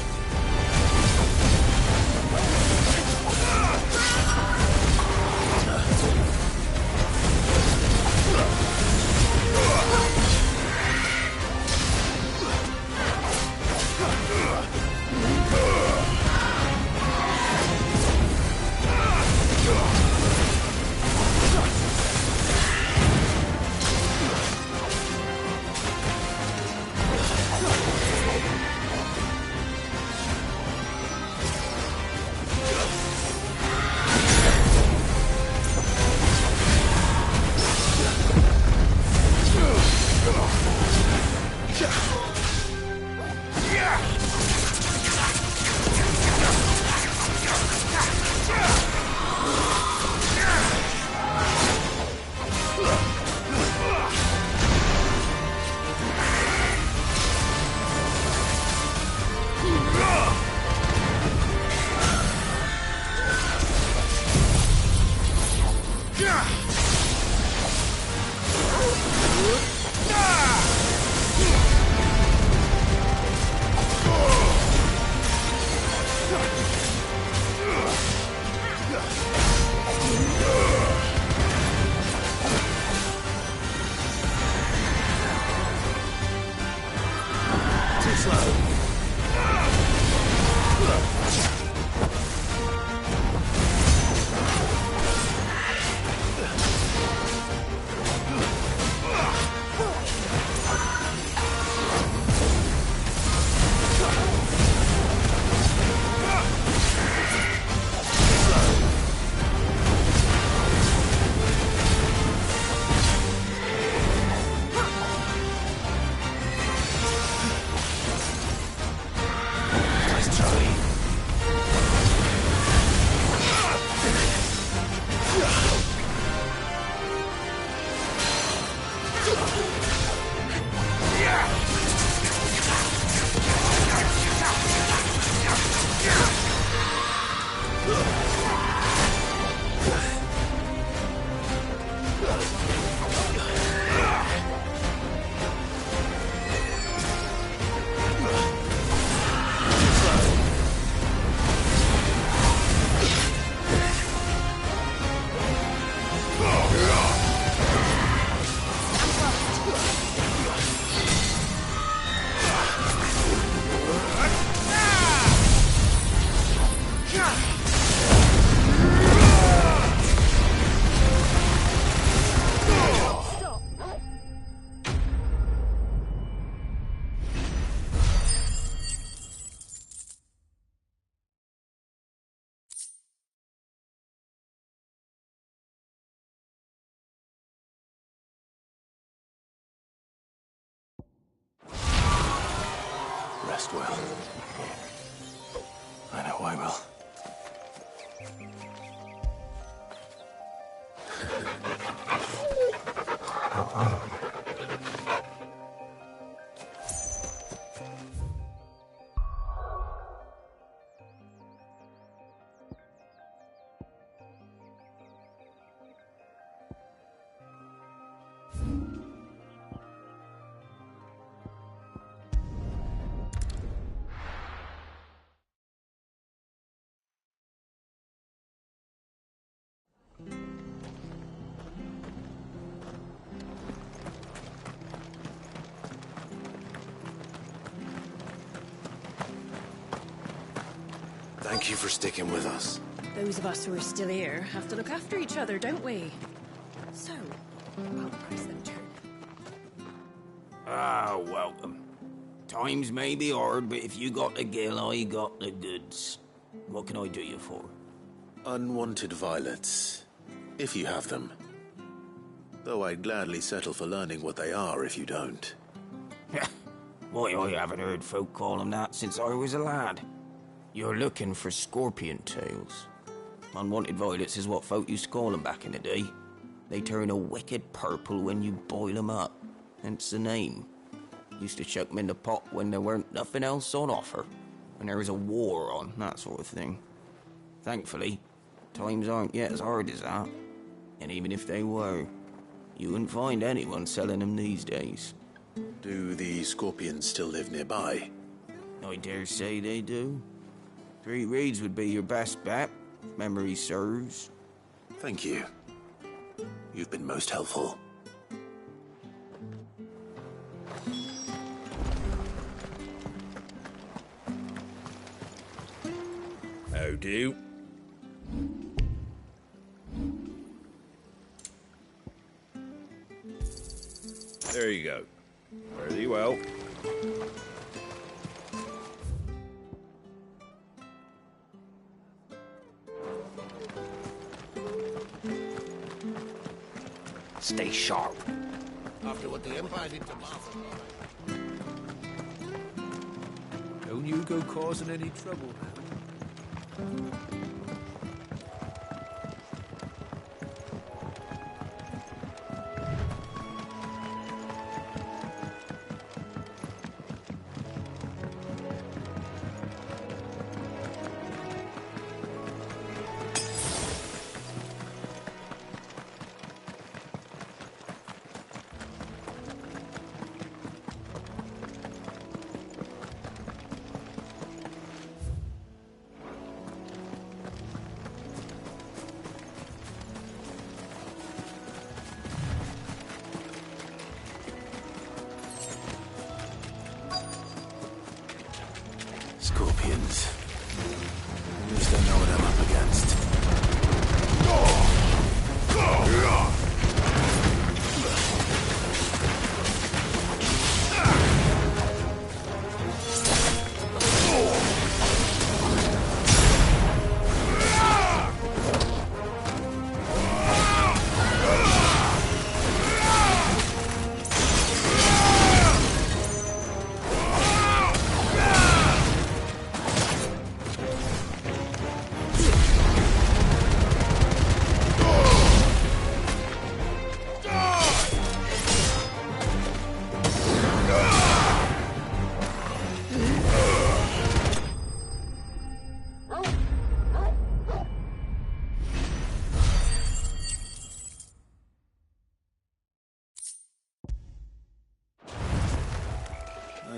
Rest well. I know I will. Thank you for sticking with us. Those of us who are still here have to look after each other, don't we? So, I'll price them turn. Ah, welcome. Times may be hard, but if you got the gill, I got the goods. What can I do you for? Unwanted violets, if you have them. Though I'd gladly settle for learning what they are if you don't. Why, I haven't heard folk call them that since I was a lad. You're looking for scorpion tails. Unwanted violets is what folk used to call them back in the day. They turn a wicked purple when you boil them up, hence the name. Used to chuck them in the pot when there weren't nothing else on offer, when there was a war on, that sort of thing. Thankfully, times aren't yet as hard as that. And even if they were, you wouldn't find anyone selling them these days. Do the scorpions still live nearby? I dare say they do. 3 Reeds would be your best bet, if memory serves. Thank you. You've been most helpful. How do? There you go. Very well. Stay sharp. After what the Empire did to Martha. Don't you go causing any trouble now.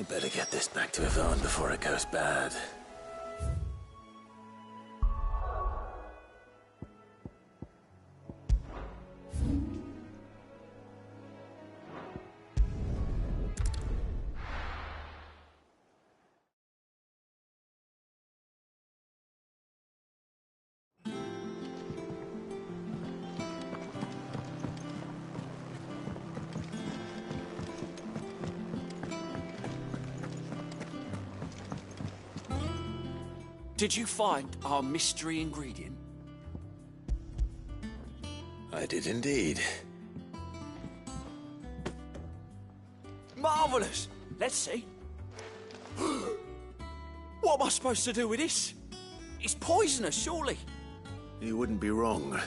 Better get this back to Yvonne before it goes bad. Did you find our mystery ingredient? I did indeed. Marvellous! Let's see. What am I supposed to do with this? It's poisonous, surely. You wouldn't be wrong.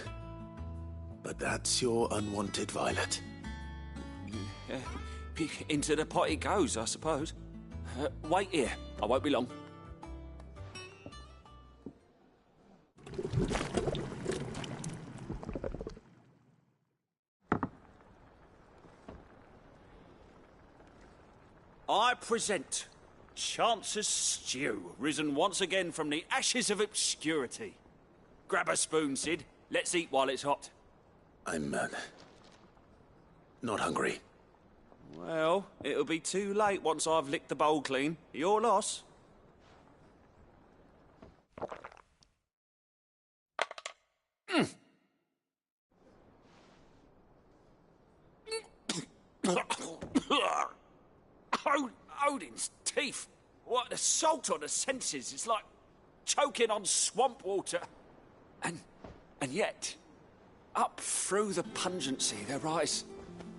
But that's your unwanted violet. Into the pot it goes, I suppose. Wait here. I won't be long. I present Chance's Stew, risen once again from the ashes of obscurity. Grab a spoon, Sid. Let's eat while it's hot. I'm, not hungry. Well, it'll be too late once I've licked the bowl clean. Your loss. Odin's teeth. What, the salt on the senses. It's like choking on swamp water. And yet, up through the pungency, there rise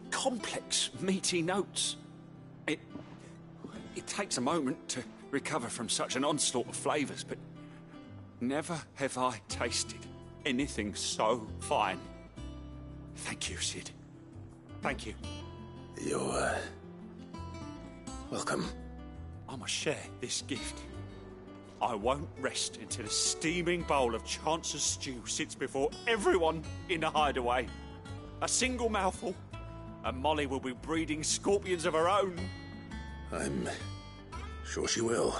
complex, meaty notes. It takes a moment to recover from such an onslaught of flavours, but never have I tasted anything so fine. Thank you, Sid. Thank you. You're, welcome. I must share this gift. I won't rest until a steaming bowl of Chance's stew sits before everyone in the hideaway. A single mouthful, and Molly will be breeding scorpions of her own. I'm sure she will.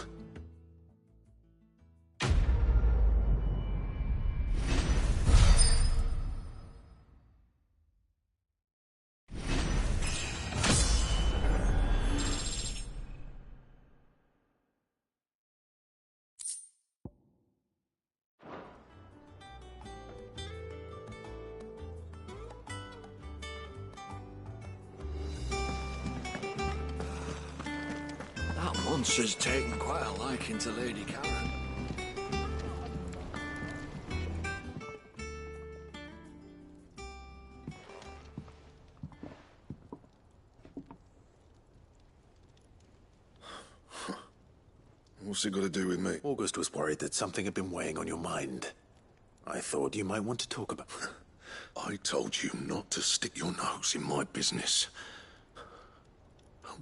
Monster's taken quite a liking to Lady Karen. What's it got to do with me? August was worried that something had been weighing on your mind. I thought you might want to talk about... I told you not to stick your nose in my business.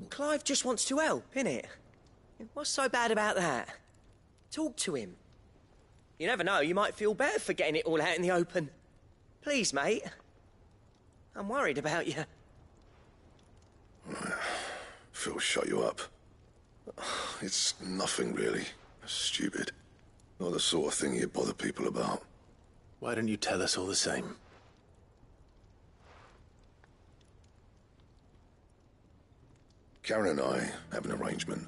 Clive just wants to help, innit? What's so bad about that? Talk to him. You never know, you might feel better for getting it all out in the open. Please, mate. I'm worried about you. Phil, shut you up. It's nothing, really. Stupid. Not the sort of thing you bother people about. Why don't you tell us all the same? Karen and I have an arrangement.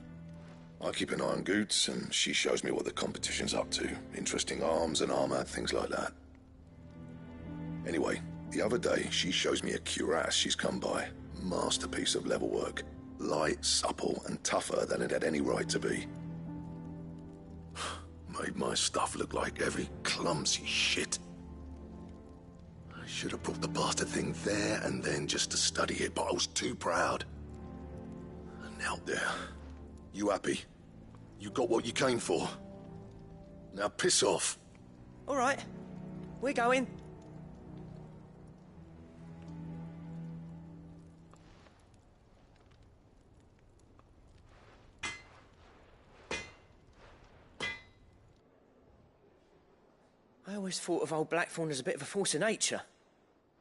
I keep an eye on Goots, and she shows me what the competition's up to. Interesting arms and armor, things like that. Anyway, the other day, she shows me a cuirass she's come by. Masterpiece of level work. Light, supple, and tougher than it had any right to be. Made my stuff look like heavy, clumsy shit. I should have brought the bastard thing there and then just to study it, but I was too proud. And out there. You happy? You got what you came for. Now piss off. All right. We're going. I always thought of old Blackthorn as a bit of a force of nature.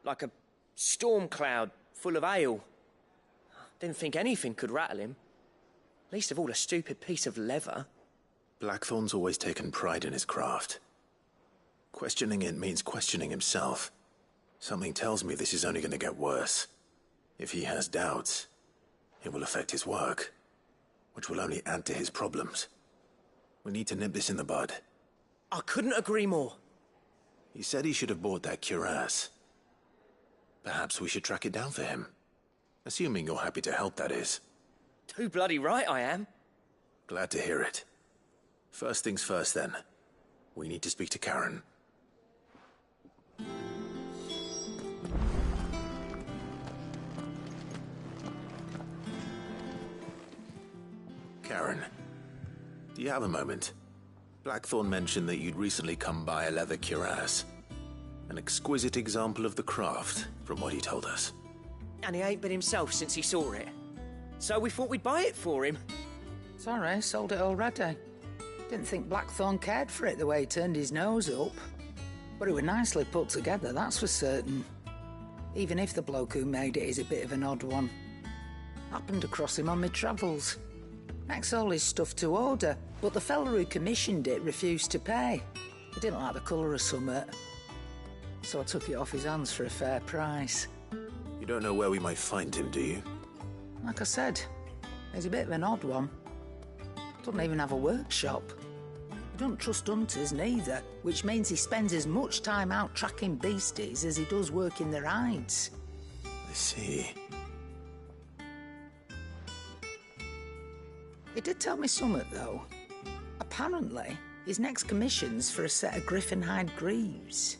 Like a storm cloud full of ale. Didn't think anything could rattle him. Least of all a stupid piece of leather. Blackthorn's always taken pride in his craft. Questioning it means questioning himself. Something tells me this is only going to get worse. If he has doubts, it will affect his work, which will only add to his problems. We need to nip this in the bud. I couldn't agree more. He said he should have bought that cuirass. Perhaps we should track it down for him. Assuming you're happy to help, that is. Too bloody right I am. Glad to hear it. First things first, then. We need to speak to Karen. Karen, do you have a moment? Blackthorn mentioned that you'd recently come by a leather cuirass. An exquisite example of the craft, from what he told us. And he ain't been himself since he saw it. So we thought we'd buy it for him. Sorry, sold it already. Didn't think Blackthorn cared for it the way he turned his nose up. But it was nicely put together, that's for certain. Even if the bloke who made it is a bit of an odd one. Happened across him on my travels. Makes all his stuff to order, but the fella who commissioned it refused to pay. He didn't like the colour of summit. So I took it off his hands for a fair price. You don't know where we might find him, do you? Like I said, he's a bit of an odd one. Doesn't even have a workshop. He don't trust hunters neither, which means he spends as much time out tracking beasties as he does working their hides. I see. He did tell me something, though. Apparently, his next commission's for a set of griffin hide greaves.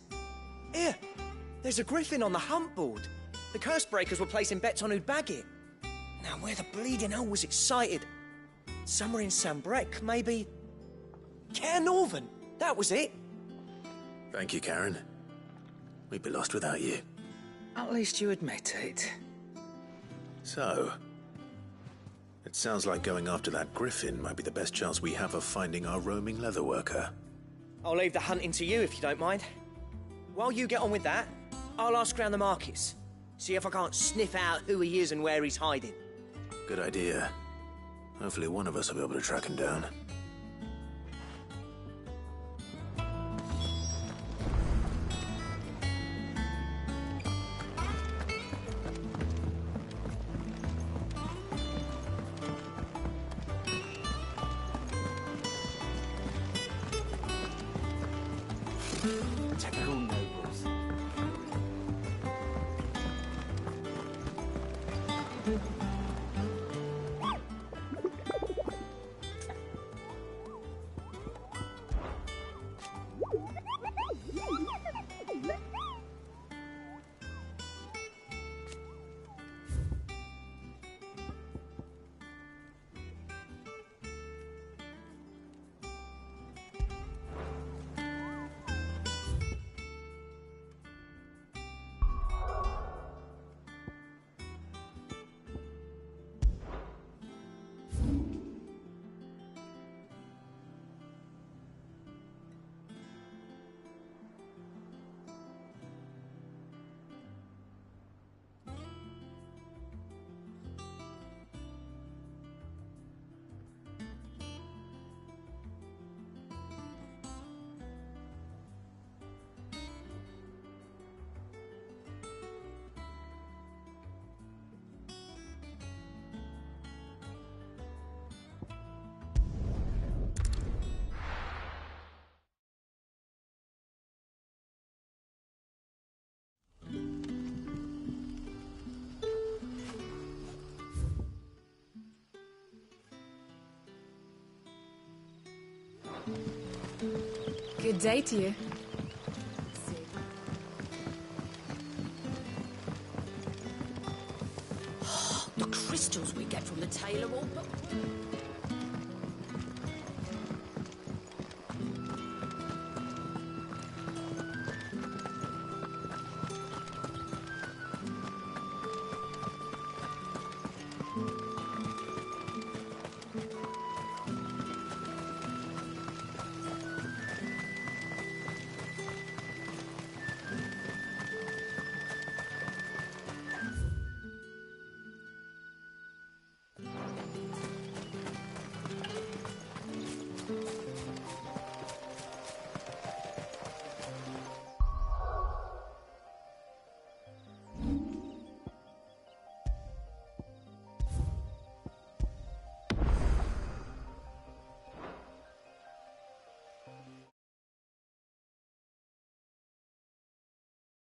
Here, there's a griffin on the hunt board. The curse breakers were placing bets on who'd bag it. Now, where the bleeding hell was it sighted? Somewhere in Sambrec, maybe... Care Northern, that was it. Thank you, Karen. We'd be lost without you. At least you admit it. So... it sounds like going after that griffin might be the best chance we have of finding our roaming leatherworker. I'll leave the hunting to you if you don't mind. While you get on with that, I'll ask around the markets. See if I can't sniff out who he is and where he's hiding. Good idea. Hopefully one of us will be able to track him down. Typical nobles. Good day to you. The crystals we get from the tailor will...